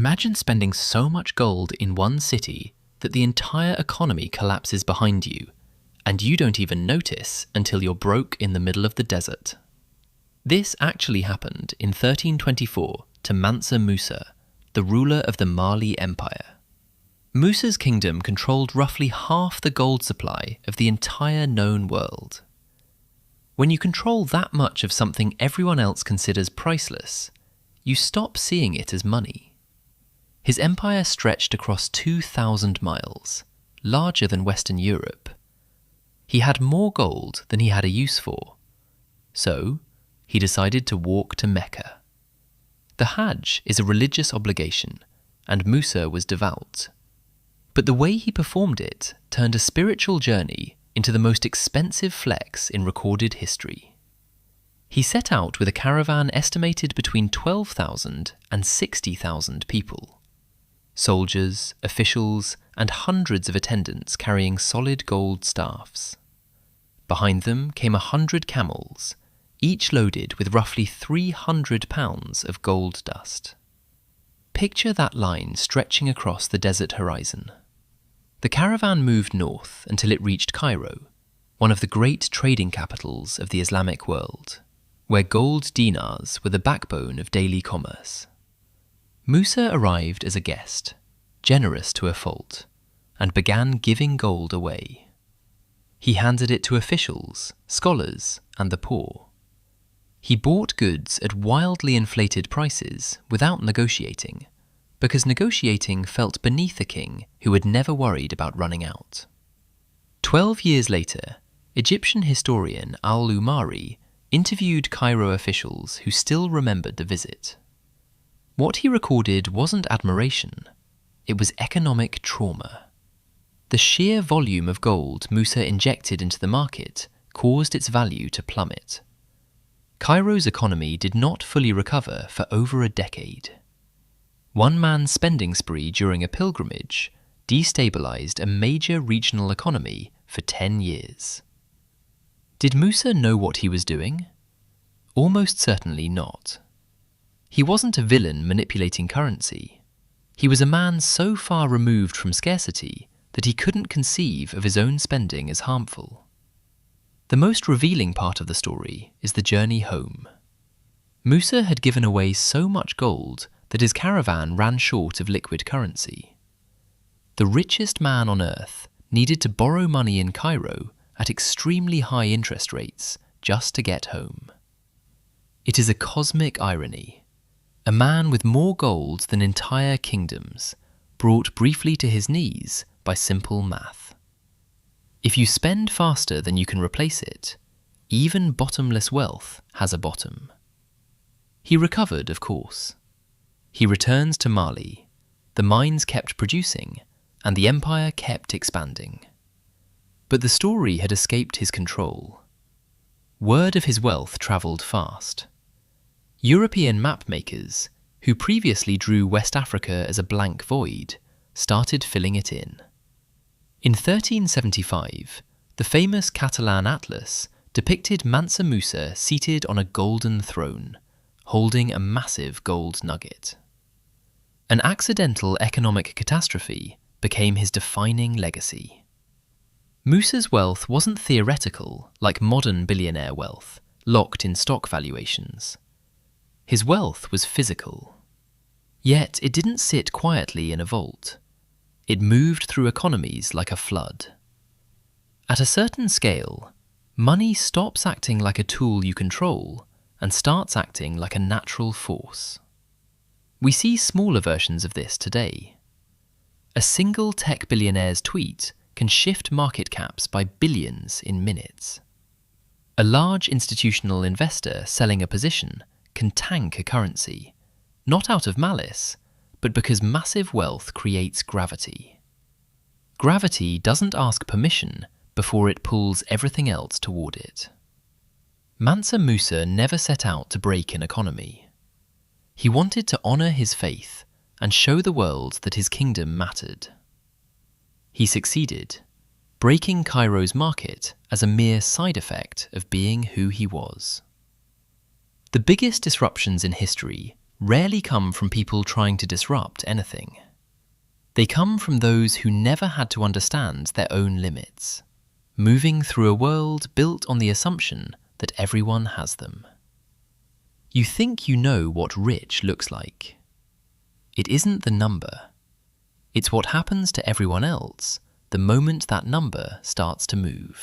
Imagine spending so much gold in one city that the entire economy collapses behind you, and you don't even notice until you're broke in the middle of the desert. This actually happened in 1324 to Mansa Musa, the ruler of the Mali Empire. Musa's kingdom controlled roughly half the gold supply of the entire known world. When you control that much of something everyone else considers priceless, you stop seeing it as money. His empire stretched across 2,000 miles, larger than Western Europe. He had more gold than he had a use for. So, he decided to walk to Mecca. The Hajj is a religious obligation, and Musa was devout. But the way he performed it turned a spiritual journey into the most expensive flex in recorded history. He set out with a caravan estimated between 12,000 and 60,000 people. Soldiers, officials, and hundreds of attendants carrying solid gold staffs. Behind them came 100 camels, each loaded with roughly 300 pounds of gold dust. Picture that line stretching across the desert horizon. The caravan moved north until it reached Cairo, one of the great trading capitals of the Islamic world, where gold dinars were the backbone of daily commerce. Musa arrived as a guest, generous to a fault, and began giving gold away. He handed it to officials, scholars, and the poor. He bought goods at wildly inflated prices without negotiating, because negotiating felt beneath a king who had never worried about running out. 12 years later, Egyptian historian al-Umari interviewed Cairo officials who still remembered the visit. What he recorded wasn't admiration, it was economic trauma. The sheer volume of gold Musa injected into the market caused its value to plummet. Cairo's economy did not fully recover for over a decade. One man's spending spree during a pilgrimage destabilized a major regional economy for 10 years. Did Musa know what he was doing? Almost certainly not. He wasn't a villain manipulating currency. He was a man so far removed from scarcity that he couldn't conceive of his own spending as harmful. The most revealing part of the story is the journey home. Musa had given away so much gold that his caravan ran short of liquid currency. The richest man on earth needed to borrow money in Cairo at extremely high interest rates just to get home. It is a cosmic irony. A man with more gold than entire kingdoms, brought briefly to his knees by simple math. If you spend faster than you can replace it, even bottomless wealth has a bottom. He recovered, of course. He returns to Mali, the mines kept producing, and the empire kept expanding. But the story had escaped his control. Word of his wealth travelled fast. European mapmakers, who previously drew West Africa as a blank void, started filling it in. In 1375, the famous Catalan atlas depicted Mansa Musa seated on a golden throne, holding a massive gold nugget. An accidental economic catastrophe became his defining legacy. Musa's wealth wasn't theoretical like modern billionaire wealth, locked in stock valuations. His wealth was physical. Yet it didn't sit quietly in a vault. It moved through economies like a flood. At a certain scale, money stops acting like a tool you control and starts acting like a natural force. We see smaller versions of this today. A single tech billionaire's tweet can shift market caps by billions in minutes. A large institutional investor selling a position can tank a currency, not out of malice, but because massive wealth creates gravity. Gravity doesn't ask permission before it pulls everything else toward it. Mansa Musa never set out to break an economy. He wanted to honor his faith and show the world that his kingdom mattered. He succeeded, breaking Cairo's market as a mere side effect of being who he was. The biggest disruptions in history rarely come from people trying to disrupt anything. They come from those who never had to understand their own limits, moving through a world built on the assumption that everyone has them. You think you know what rich looks like. It isn't the number. It's what happens to everyone else the moment that number starts to move.